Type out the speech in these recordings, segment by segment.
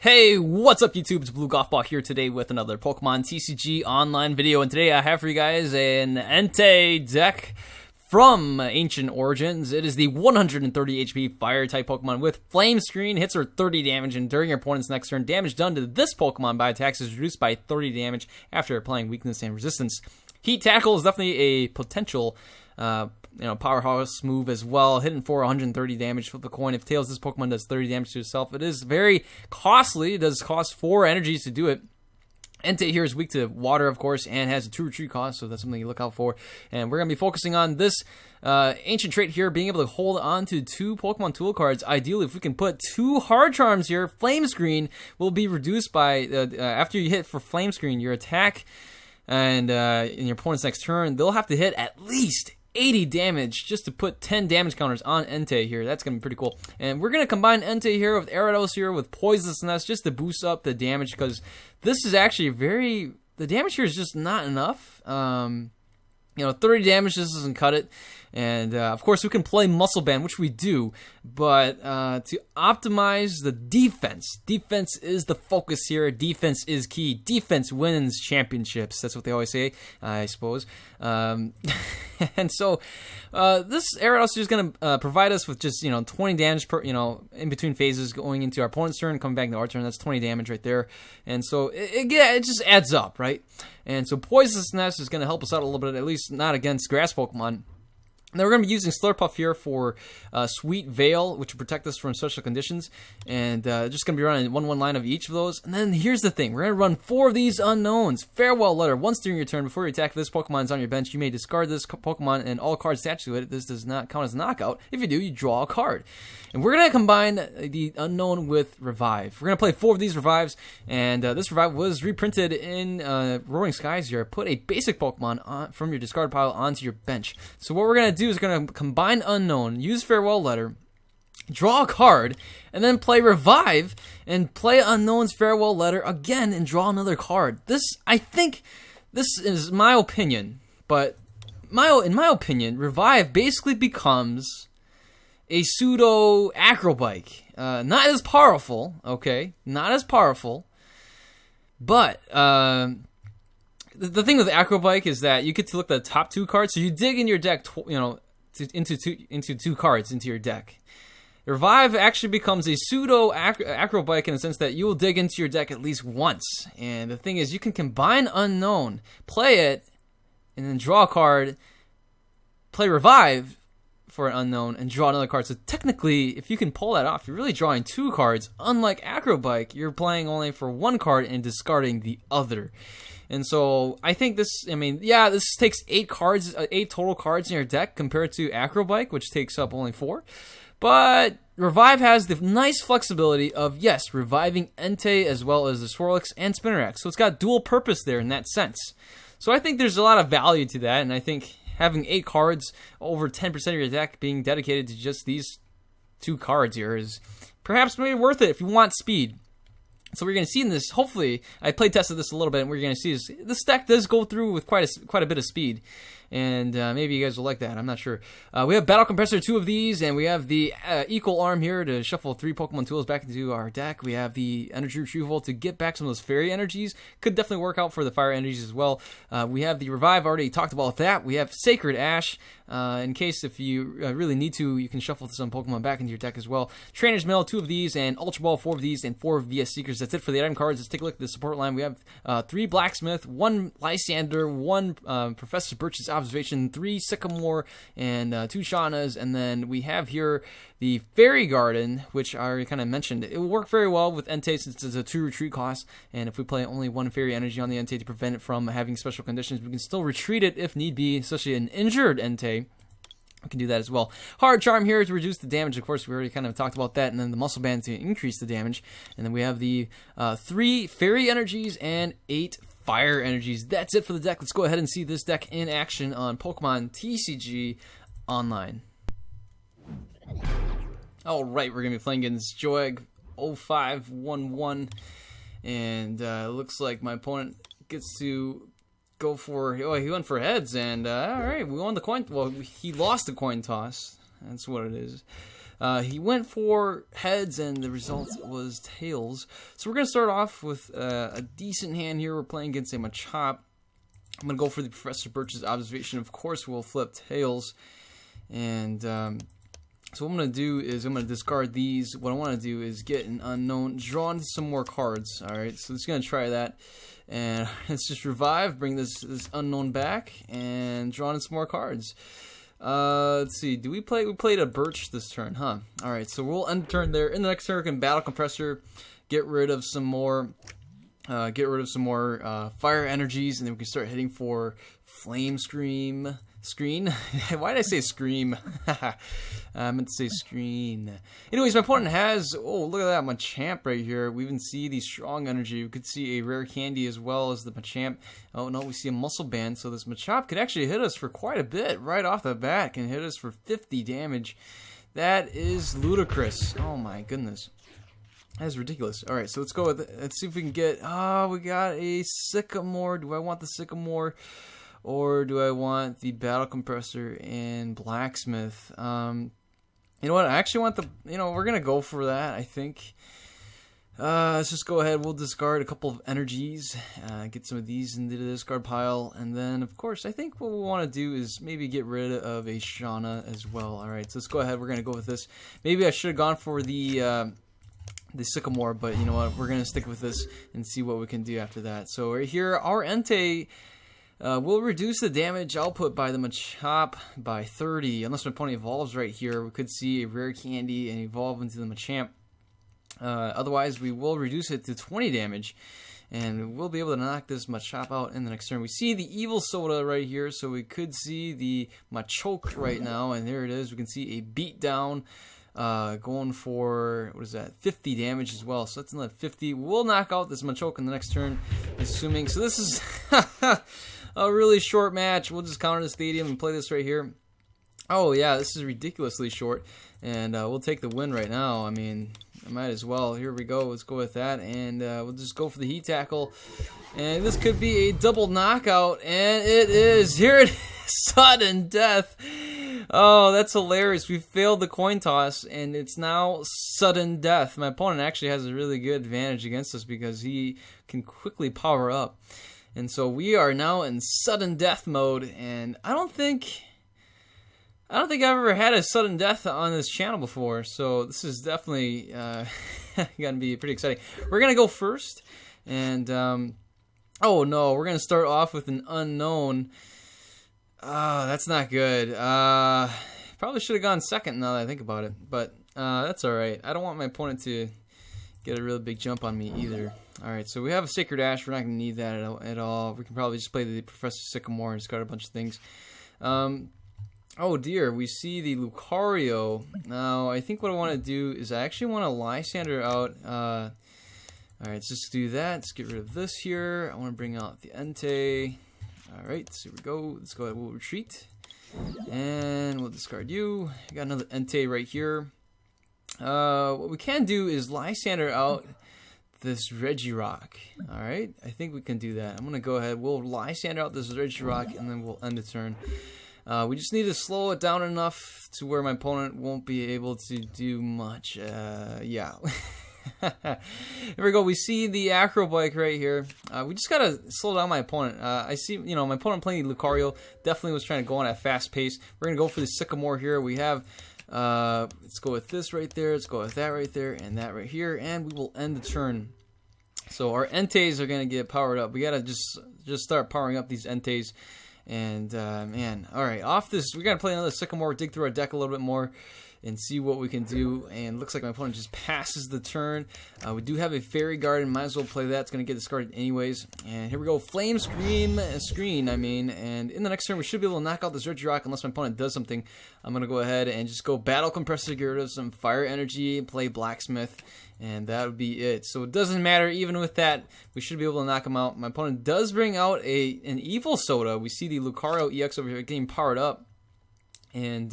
Hey, what's up YouTube? It's abluegolfball here today with another Pokemon TCG online video, and today I have for you guys an Entei deck from Ancient Origins. It is the 130 HP Fire-type Pokemon with Flame Screen. Hits are 30 damage, and during your opponent's next turn, damage done to this Pokemon by attacks is reduced by 30 damage after applying weakness and resistance. Heat Tackle is definitely a potential powerhouse move as well. Hitting for 130 damage. Flip the coin. If Tails, this Pokemon does 30 damage to itself. It is very costly. It does cost 4 energies to do it. Entei here is weak to water, of course, and has a 2 retreat cost, so that's something you look out for. And we're going to be focusing on this ancient trait here, being able to hold on to 2 Pokemon tool cards. Ideally, if we can put 2 hard charms here, Flame Screen will be reduced by, after you hit for Flame Screen, your attack and in your opponent's next turn, they'll have to hit at least 80 damage just to put 10 damage counters on Entei here. That's going to be pretty cool. And we're going to combine Entei here with Gyarados here with Poisonous Nest just to boost up the damage, because this is actually the damage here is just not enough. 30 damage just doesn't cut it. And, of course, we can play Muscle Band, which we do, but to optimize the defense is the focus here. Defense is key. Defense wins championships. That's what they always say, I suppose. And so this Gyarados is going to provide us with just, 20 damage per, in between phases going into our opponent's turn, coming back into our turn. That's 20 damage right there. And so, it just adds up, right? And so Poisonous Nest is going to help us out a little bit, at least not against grass Pokemon. Now we're going to be using Slurpuff here for Sweet Veil, which will protect us from special conditions, and just going to be running 1/1 line of each of those. And then here's the thing, we're going to run 4 of these unknowns. Farewell Letter. Once during your turn, before you attack this Pokemon is on your bench, you may discard this Pokemon and all cards attached to it. This does not count as a knockout. If you do, you draw a card. And we're going to combine the unknown with Revive. We're going to play 4 of these Revives, and this Revive was reprinted in Roaring Skies here. Put a basic Pokemon from your discard pile onto your bench. So what we're going to do is going to combine Unknown, use Farewell Letter, draw a card, and then play Revive and play Unknown's Farewell Letter again and draw another card. I think this is my opinion, but in my opinion, Revive basically becomes a pseudo Acrobike. Not as powerful, okay? Not as powerful, but the thing with Acrobike is that you get to look at the top 2 cards, so you dig in your deck, into two cards into your deck. Revive actually becomes a pseudo Acrobike in the sense that you will dig into your deck at least once. And the thing is, you can combine Unknown, play it, and then draw a card, play Revive for an Unknown, and draw another card. So technically, if you can pull that off, you're really drawing 2 cards. Unlike Acrobike, you're playing only for 1 card and discarding the other. And so I think this takes 8 total cards in your deck compared to Acrobike, which takes up only 4. But Revive has the nice flexibility of, yes, reviving Entei as well as the Swirlix and Spinarak. So it's got dual purpose there in that sense. So I think there's a lot of value to that, and I think having 8 cards, over 10% of your deck being dedicated to just these 2 cards here is perhaps maybe worth it if you want speed. So we're going to see in this, hopefully, I play tested this a little bit, and we're going to see this deck does go through with quite a bit of speed. And maybe you guys will like that. I'm not sure. We have Battle Compressor, 2 of these, and we have the Equal Arm here to shuffle 3 Pokemon tools back into our deck. We have the Energy Retrieval to get back some of those Fairy energies. Could definitely work out for the Fire energies as well. We have the Revive, already talked about that. We have Sacred Ash. In case if you really need to, you can shuffle some Pokemon back into your deck as well. Trainer's Mail, 2 of these, and Ultra Ball, 4 of these, and 4 VS Seekers. That's it for the item cards. Let's take a look at the support line. We have 3 Blacksmith, 1 Lysander, 1 Professor Birch's Observation, 3 Sycamore, and 2 Shaunas. And then we have here the Fairy Garden, which I already kind of mentioned. It will work very well with Entei since it's a 2 retreat cost, and if we play only 1 Fairy energy on the Entei to prevent it from having special conditions, we can still retreat it if need be, especially an injured Entei. We can do that as well. Hard Charm here to reduce the damage. Of course, we already kind of talked about that. And then the Muscle Band to increase the damage. And then we have the 3 Fairy energies and 8 Fire energies. That's it for the deck. Let's go ahead and see this deck in action on Pokemon TCG Online. Alright, we're going to be playing against Joeg 0511. And it looks like my opponent gets to go for, he went for heads, and alright, we won the coin, well, he lost the coin toss, that's what it is. He went for heads, and the result was tails. So we're going to start off with a decent hand here. We're playing against a Machamp. I'm going to go for the Professor Birch's observation. Of course, we'll flip tails. And so what I'm going to do is I'm going to discard these. What I want to do is get an unknown, draw into some more cards. Alright, so let's going to try that. And let's just revive, bring this unknown back, and draw in some more cards. Let's see. We played a Birch this turn, huh? All right. So we'll end turn there. In the next turn, we can Battle Compressor, get rid of some more, fire energies, and then we can start hitting for Flame Screen. Why did I say scream? I meant to say screen. Anyways, my opponent has, oh, look at that, Machamp right here. We even see the strong energy. We could see a rare candy as well as the Machamp. Oh no, we see a muscle band. So this Machamp could actually hit us for quite a bit right off the bat. Can hit us for 50 damage. That is ludicrous. Oh my goodness. That is ridiculous. Alright, so let's go with it. Let's see if we can get, we got a Sycamore. Do I want the Sycamore? Or do I want the Battle Compressor and Blacksmith? You know what? I actually want the... we're going to go for that, I think. Let's just go ahead. We'll discard a couple of energies. Get some of these into the discard pile. And then, of course, I think what we want to do is maybe get rid of a Shauna as well. Alright, so let's go ahead. We're going to go with this. Maybe I should have gone for the Sycamore, but you know what? We're going to stick with this and see what we can do after that. So right here, our Entei... we'll reduce the damage output by the Machamp by 30. Unless my opponent evolves right here, we could see a rare candy and evolve into the Machamp. Otherwise, we will reduce it to 20 damage. And we'll be able to knock this Machamp out in the next turn. We see the Evil Soda right here, so we could see the Machoke right now. And there it is. We can see a beatdown. Going for, what is that, 50 damage as well. So that's another 50. We'll knock out this Machoke in the next turn, assuming. So this is a really short match. We'll just counter the stadium and play this right here. Oh, yeah, this is ridiculously short. And we'll take the win right now. I mean, I might as well. Here we go. Let's go with that. And we'll just go for the Heat Tackle. And this could be a double knockout. And it is. Here it is. Sudden death. Oh, that's hilarious. We failed the coin toss, and it's now sudden death. My opponent actually has a really good advantage against us because he can quickly power up. And so we are now in sudden death mode, and I don't think I've ever had a sudden death on this channel before, so this is definitely going to be pretty exciting. We're going to go first, and oh no, we're going to start off with an unknown. That's not good. Probably should have gone second now that I think about it, but that's alright. I don't want my opponent to get a really big jump on me either. Alright, so we have a Sacred Ash. We're not going to need that at all. We can probably just play the Professor Sycamore and discard a bunch of things. Oh dear, we see the Lucario. Now, I think what I want to do is I actually want to Lysander out. Alright, let's just do that. Let's get rid of this here. I want to bring out the Entei. Alright, so here we go. Let's go ahead. We'll retreat. And we'll discard you. Got another Entei right here. What we can do is Lysander out this Regirock. Alright, I think we can do that. I'm going to go ahead. We'll Lysander out this Regirock, and then we'll end the turn. We just need to slow it down enough to where my opponent won't be able to do much. Yeah. Here we go. We see the Acro Bike right here. We just gotta slow down my opponent. I see, my opponent playing Lucario definitely was trying to go on at a fast pace. We're gonna go for the Sycamore here. We have, let's go with this right there. Let's go with that right there and that right here, and we will end the turn. So our Enteis are gonna get powered up. We gotta just start powering up these Enteis. And man, all right, off this, we gotta play another Sycamore, dig through our deck a little bit more, and see what we can do. And looks like my opponent just passes the turn. We do have a Fairy Garden, might as well play that. It's going to get discarded anyways. And here we go, Flame Screen, and in the next turn we should be able to knock out this Regirock unless my opponent does something. I'm going to go ahead and just go Battle Compressor, get rid of some Fire Energy, play Blacksmith, and that would be it. So it doesn't matter, even with that, we should be able to knock him out. My opponent does bring out an Evil Soda. We see the Lucario EX over here getting powered up. And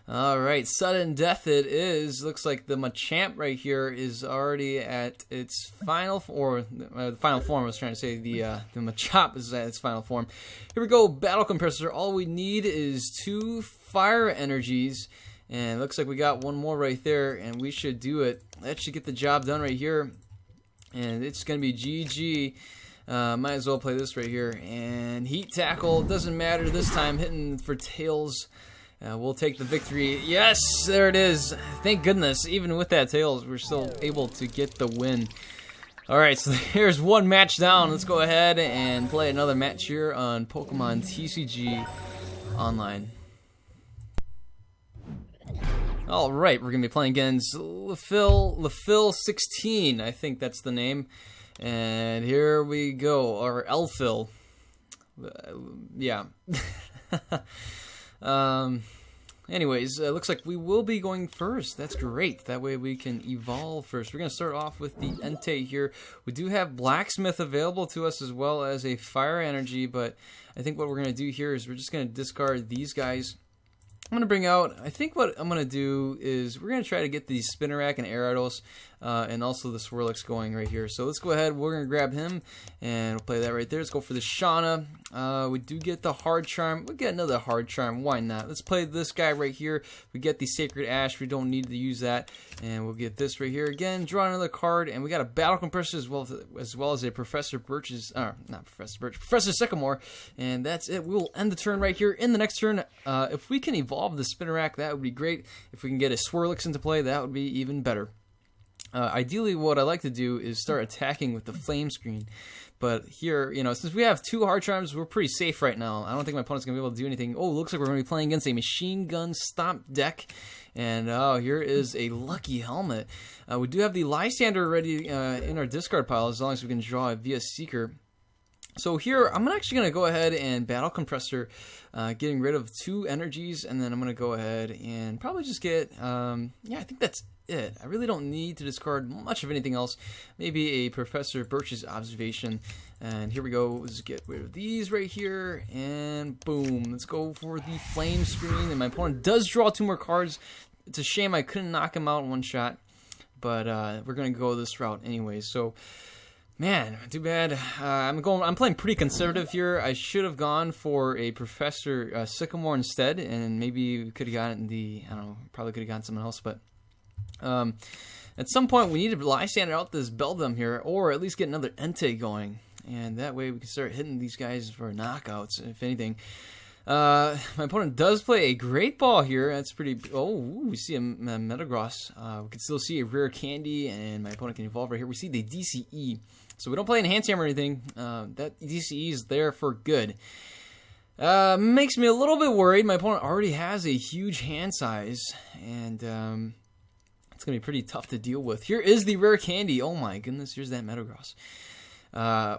alright, sudden death it is. Looks like the Machamp right here is already at its final, or the final form I was trying to say, the Machamp is at its final form. Here we go, Battle Compressor. All we need is 2 Fire Energies, And it looks like we got one more right there, and we should do it. That should get the job done right here. And it's going to be GG. Might as well play this right here. And heat tackle, doesn't matter this time, hitting for tails. We'll take the victory. Yes, there it is. Thank goodness, even with that tails, we're still able to get the win. Alright, so here's one match down. Let's go ahead and play another match here on Pokemon TCG Online. Alright, we're going to be playing against Lefil16, I think that's the name. And here we go, or Elfil. Yeah. Anyways, looks like we will be going first. That's great. That way we can evolve first. We're going to start off with the Entei here. We do have Blacksmith available to us as well as a Fire Energy, but I think what we're going to do here is we're just going to discard these guys. I'm going to bring out, I think what I'm going to do is we're going to try to get the Spinarak and Gyarados and also the Swirlix going right here. So let's go ahead, we're going to grab him and we'll play that right there. Let's go for the Shauna. We do get the Hard Charm. We'll get another Hard Charm, why not? Let's play this guy right here. We get the Sacred Ash, we don't need to use that. And we'll get this right here again, draw another card, and we got a Battle Compressor as well as a Professor Birch's, not Professor Birch, Professor Sycamore. And that's it. We will end the turn right here. In the next turn, if we can evolve the Spinarak, that would be great. If we can get a Swirlix into play, that would be even better. Ideally, what I like to do is start attacking with the Flame Screen. But here, you know, since we have two Hard Charms, we're pretty safe right now. I don't think my opponent's going to be able to do anything. Oh, looks like we're going to be playing against a Machine Gun Stomp deck. And here is a Lucky Helmet. We do have the Lysander already in our discard pile as long as we can draw it via Seeker. So here, I'm actually going to go ahead and Battle Compressor, getting rid of 2 energies, and then I'm going to go ahead and probably just get, yeah, I think that's it. I really don't need to discard much of anything else. Maybe a Professor Birch's Observation, and here we go. Let's get rid of these right here, and boom. Let's go for the Flame Screen, and my opponent does draw 2 more cards. It's a shame I couldn't knock him out in one shot, but we're going to go this route anyway, so... Man, too bad. I'm playing pretty conservative here. I should have gone for a Professor Sycamore instead, and maybe we could have gotten the, I don't know, probably could have gotten someone else, but at some point we need to Lysander out this Beldum here, or at least get another Entei going, and that way we can start hitting these guys for knockouts, if anything. My opponent does play a Great Ball here. That's pretty... Oh, we see a Metagross. We can still see a Rare Candy, and my opponent can evolve right here. We see the DCE. So we don't play Enhance Hammer or anything. That DCE is there for good. Makes me a little bit worried. My opponent already has a huge hand size, and it's going to be pretty tough to deal with. Here is the Rare Candy. Oh my goodness, here's that Metagross.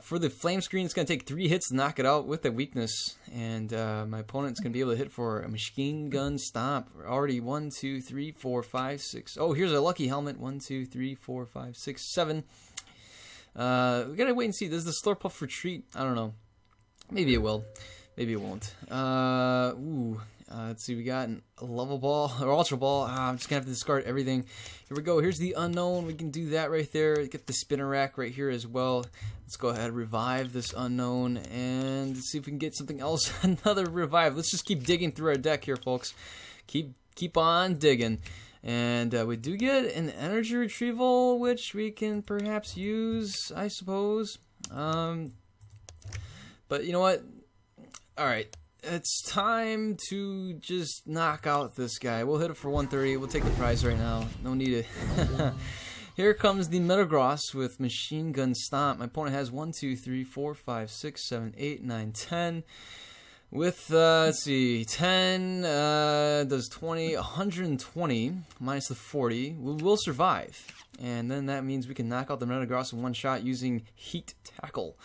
For the Flame Screen, it's going to take 3 hits to knock it out with a weakness, and my opponent's going to be able to hit for a Machine Gun Stomp. We're already 1, 2, 3, 4, 5, 6. Oh, here's a Lucky Helmet. 1, 2, 3, 4, 5, 6, 7. We gotta wait and see. Does the Slurpuff retreat? I don't know. Maybe it will. Maybe it won't. Let's see. We got a Level Ball or Ultra Ball. I'm just gonna have to discard everything. Here we go. Here's the Unknown. We can do that right there. Get the Spinarak right here as well. Let's go ahead and revive this Unknown and see if we can get something else. Another revive. Let's just keep digging through our deck here, folks. Keep on digging. And we do get an Energy Retrieval, which we can perhaps use, I suppose. But you know what? Alright, it's time to just knock out this guy. We'll hit it for 130. We'll take the prize right now. No need to. Here comes the Metagross with Machine Gun Stomp. My opponent has 1, 2, 3, 4, 5, 6, 7, 8, 9, 10. With, let's see, 10 does 20, 120 minus the 40. We will survive. And then that means we can knock out the Metagross in one shot using Heat Tackle.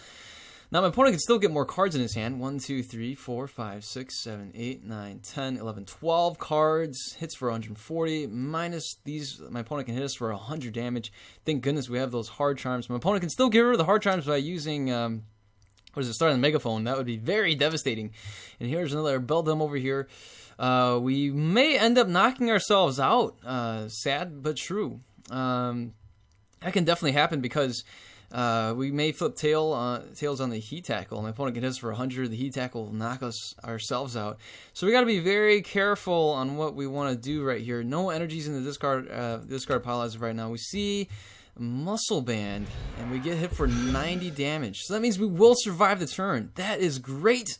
Now my opponent can still get more cards in his hand. 1, 2, 3, 4, 5, 6, 7, 8, 9, 10, 11, 12 cards. Hits for 140. Minus these, my opponent can hit us for 100 damage. Thank goodness we have those Hard Charms. My opponent can still get rid of the Hard Charms by using... what is it, starting the Megaphone? That would be very devastating. And here's another Beldum over here. We may end up knocking ourselves out. Sad but true. That can definitely happen because We may flip tails on the heat tackle. My opponent can hit us for 100. The heat tackle will knock us ourselves out. So we got to be very careful on what we want to do right here. No energies in the discard pile as of right now. We see Muscle Band, and we get hit for 90 damage. So that means we will survive the turn. That is great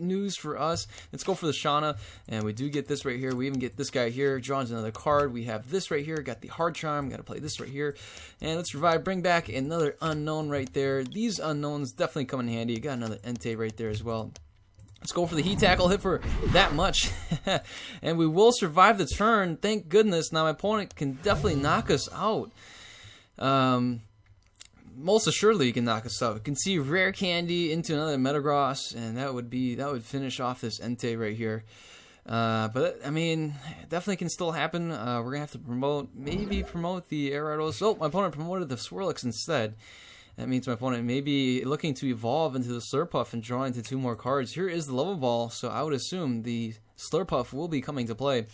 news for us. Let's go for the Shauna, and we do get this right here. We even get this guy here, draws another card. We have this right here, got the Hard Charm, got to play this right here. And let's revive, bring back another unknown right there. These unknowns definitely come in handy. You got another Entei right there as well. Let's go for the heat tackle, hit for that much. And we will survive the turn, thank goodness. Now my opponent can definitely knock us out. Most assuredly you can knock us out. You can see Rare Candy into another Metagross, and that would finish off this Entei right here. But I mean, definitely can still happen. We're gonna have to maybe promote the Gyarados. Oh, my opponent promoted the Swirlix instead. That means my opponent may be looking to evolve into the Slurpuff and draw into 2 more cards. Here is the Level Ball, so I would assume the Slurpuff will be coming to play.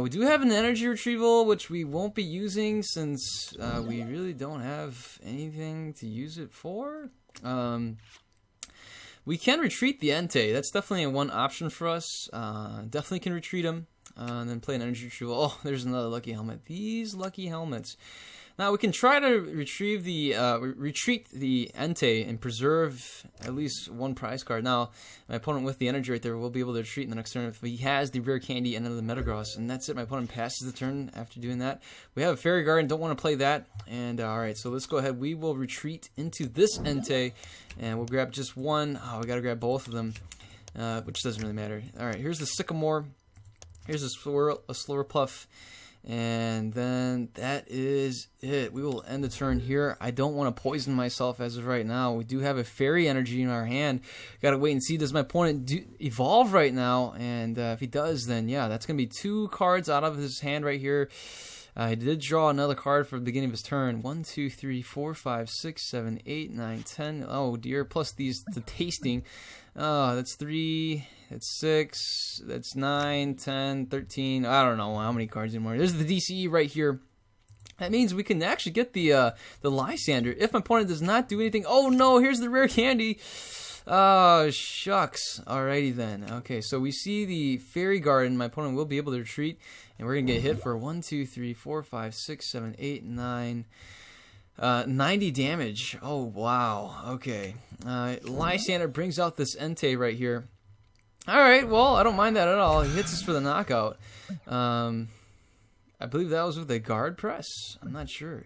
We do have an energy retrieval, which we won't be using since we really don't have anything to use it for. We can retreat the Entei. That's definitely one option for us. Definitely can retreat him and then play an energy retrieval. Oh, there's another lucky helmet. These lucky helmets. Now we can try to retreat the Entei and preserve at least 1 prize card. Now my opponent with the energy right there will be able to retreat in the next turn if he has the Rare Candy and another Metagross, and that's it. My opponent passes the turn after doing that. We have a Fairy Garden, don't want to play that, and alright, so let's go ahead. We will retreat into this Entei, and we'll grab just one. Oh, we gotta grab both of them, which doesn't really matter. Alright, here's the Sycamore, here's a Slurpuff. And then that is it. We will end the turn here. I don't want to poison myself as of right now. We do have a Fairy Energy in our hand. Gotta wait and see. Does my opponent evolve right now? And if he does, then yeah, that's going to be 2 cards out of his hand right here. He did draw another card for the beginning of his turn. 1, 2, 3, 4, 5, 6, 7, 8, 9, 10. Oh dear. Plus the tasting. Oh, that's 3. That's 6. That's 9, 10, 13. I don't know how many cards anymore. There's the DCE right here. That means we can actually get the Lysander if my opponent does not do anything. Oh no, here's the Rare Candy. Oh, shucks. Alrighty then. Okay, so we see the Fairy Garden. My opponent will be able to retreat, and we're going to get hit for 1, 2, 3, 4, 5, 6, 7, 8, 9. 90 damage. Oh, wow. Okay. Lysander brings out this Entei right here. Alright, well, I don't mind that at all. He hits us for the knockout. I believe that was with a guard press. I'm not sure.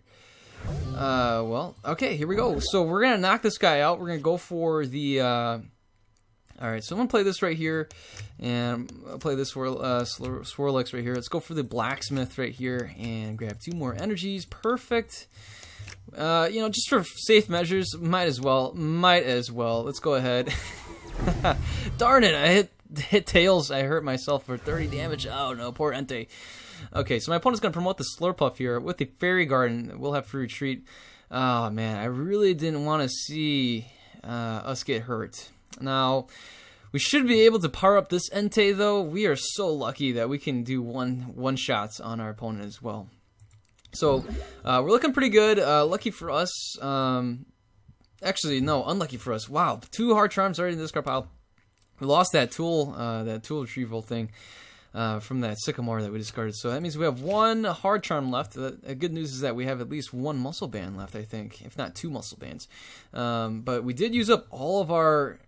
Well, okay, here we go. So we're going to knock this guy out. We're going to go for the... Alright, so I'm going to play this right here. And I'll play this Swirlix right here. Let's go for the Blacksmith right here and grab 2 more energies. Perfect. You know, just for safe measures, might as well. Let's go ahead. Darn it, I hit tails. I hurt myself for 30 damage. Oh no, poor Entei. Okay, so my opponent's going to promote the Slurpuff here with the Fairy Garden. We'll have free retreat. Oh man, I really didn't want to see us get hurt. Now, we should be able to power up this Entei though. We are so lucky that we can do one shots on our opponent as well. So, we're looking pretty good. Lucky for us. Actually, no, unlucky for us. Wow, 2 Hard Charms already in this card pile. We lost that tool retrieval thing from that Sycamore that we discarded. So that means we have 1 Hard Charm left. The good news is that we have at least 1 Muscle Band left, I think, if not 2 Muscle Bands. But we did use up all of our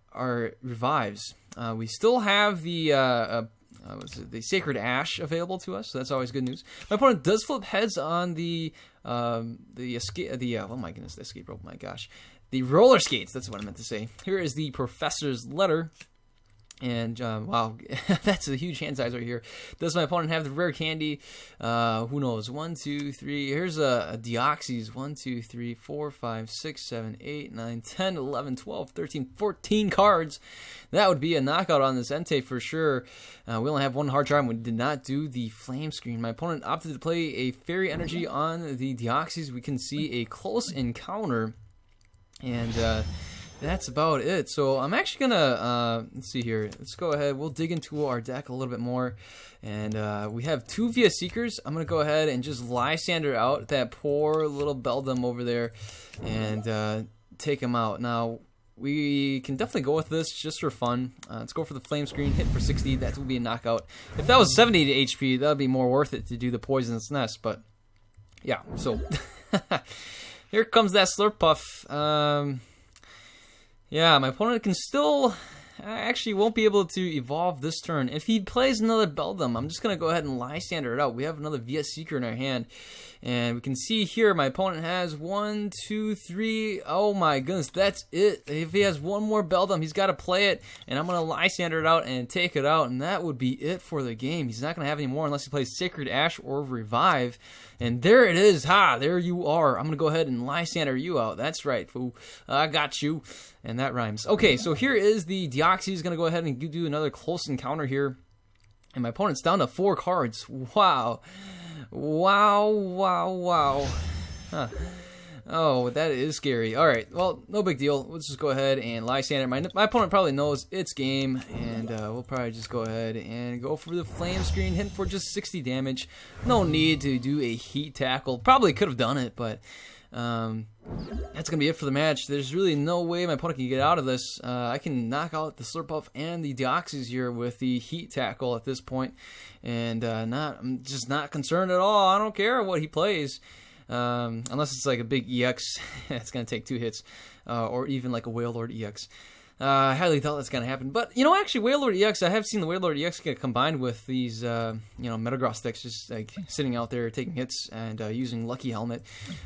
revives. We still have the Sacred Ash available to us, so that's always good news. My opponent does flip heads on the escape. Oh my goodness, the escape rope. Oh my gosh. The roller skates, that's what I meant to say. Here is the Professor's Letter. And, wow, that's a huge hand size right here. Does my opponent have the Rare Candy? Who knows? 1, 2, 3. Here's a Deoxys. 1, 2, 3, 4, 5, 6, 7, 8, 9, 10, 11, 12, 13, 14 cards. That would be a knockout on this Entei for sure. We only have 1 Hard Charm. We did not do the Flame Screen. My opponent opted to play a Fairy Energy on the Deoxys. We can see a close encounter. And that's about it. So I'm actually gonna let's see here. Let's go ahead. We'll dig into our deck a little bit more, and we have 2 VS Seekers. I'm gonna go ahead and just Lysander out that poor little Beldum over there, and take him out. Now we can definitely go with this just for fun. Let's go for the Flame Screen, hit for 60. That would be a knockout. If that was 70 to HP, that would be more worth it to do the Poisonous Nest. But yeah, so here comes that Slurpuff. Yeah, my opponent can still actually won't be able to evolve this turn. If he plays another Beldum, I'm just going to go ahead and Lysander it out. We have another VS Seeker in our hand. And we can see here my opponent has 1, 2, 3. Oh my goodness, that's it. If he has one more Beldum, he's got to play it. And I'm going to Lysander it out and take it out. And that would be it for the game. He's not going to have any more unless he plays Sacred Ash or Revive. And there it is. Ha, there you are. I'm going to go ahead and Lysander you out. That's right, fool. I got you. And that rhymes. Okay, so here is the Deoxys. He's going to go ahead and do another close encounter here. And my opponent's down to 4 cards. Wow. Wow, wow, wow. Huh. Oh, that is scary. Alright, well, no big deal. Let's just go ahead and Lysander. My opponent probably knows it's game, and we'll probably just go ahead and go for the Flame Screen, hitting for just 60 damage. No need to do a Heat Tackle. Probably could have done it, but that's going to be it for the match. There's really no way my opponent can get out of this. I can knock out the Slurpuff and the Deoxys here with the Heat Tackle at this point. And I'm just not concerned at all. I don't care what he plays. Unless it's like a big EX. It's going to take 2 hits. Or even like a Wailord EX. I highly doubt that's going to happen. But, you know, actually, Wailord EX, I have seen the Wailord EX get combined with these, Metagross decks just, like, sitting out there taking hits and using Lucky Helmet.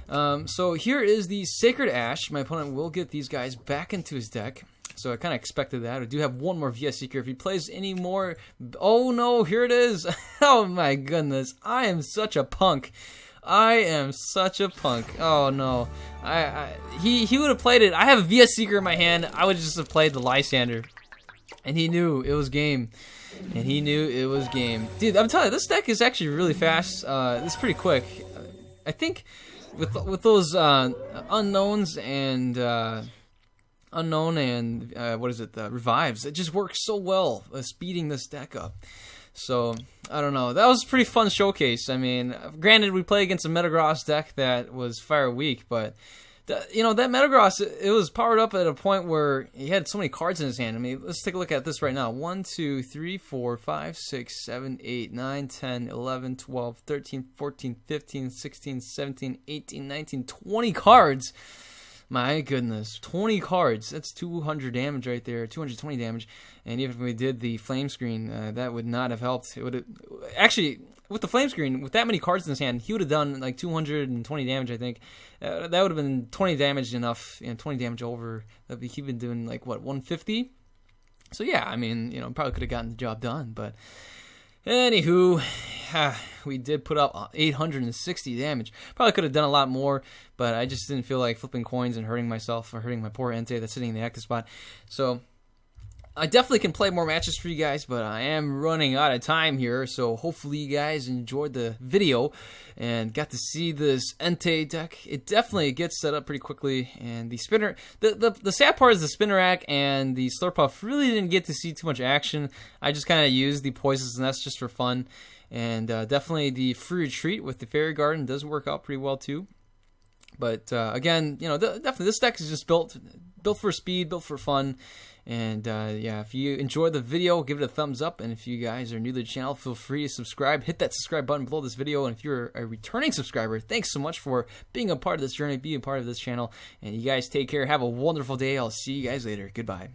So here is the Sacred Ash. My opponent will get these guys back into his deck. So I kind of expected that. I do have one more VS Seeker. If he plays any more... Oh, no, here it is. Oh, my goodness. I am such a punk. I am such a punk. Oh no. He would have played it. I have a VS Seeker in my hand. I would just have played the Lysander. And he knew it was game. And he knew it was game. Dude, I'm telling you, this deck is actually really fast. It's pretty quick. I think with those unknowns and revives, it just works so well speeding this deck up. So, I don't know. That was a pretty fun showcase. I mean, granted, we played against a Metagross deck that was fire weak, but, that Metagross, it was powered up at a point where he had so many cards in his hand. I mean, let's take a look at this right now. 1, 2, 3, 4, 5, 6, 7, 8, 9, 10, 11, 12, 13, 14, 15, 16, 17, 18, 19, 20 cards. My goodness, 20 cards. That's 200 damage right there, 220 damage. And even if we did the Flame Screen, that would not have helped. It would actually, with the Flame Screen, with that many cards in his hand, he would have done like 220 damage, I think. That would have been 20 damage enough, 20 damage over. He'd been doing like, what, 150? So yeah, I mean, probably could have gotten the job done, but... Anywho, we did put up 860 damage. Probably could have done a lot more, but I just didn't feel like flipping coins and hurting myself or hurting my poor Entei that's sitting in the active spot. So I definitely can play more matches for you guys, but I am running out of time here. So hopefully you guys enjoyed the video and got to see this Entei deck. It definitely gets set up pretty quickly, and the spinner, the sad part is the Spinnerack and the Slurpuff really didn't get to see too much action. I just kind of used the Poisonous Nest just for fun, and definitely the Free Retreat with the Fairy Garden does work out pretty well too. But again, definitely this deck is just built for speed, built for fun. And yeah, if you enjoyed the video, give it a thumbs up. And if you guys are new to the channel, feel free to subscribe. Hit that subscribe button below this video. And if you're a returning subscriber, thanks so much for being a part of this journey, being a part of this channel. And you guys take care. Have a wonderful day. I'll see you guys later. Goodbye.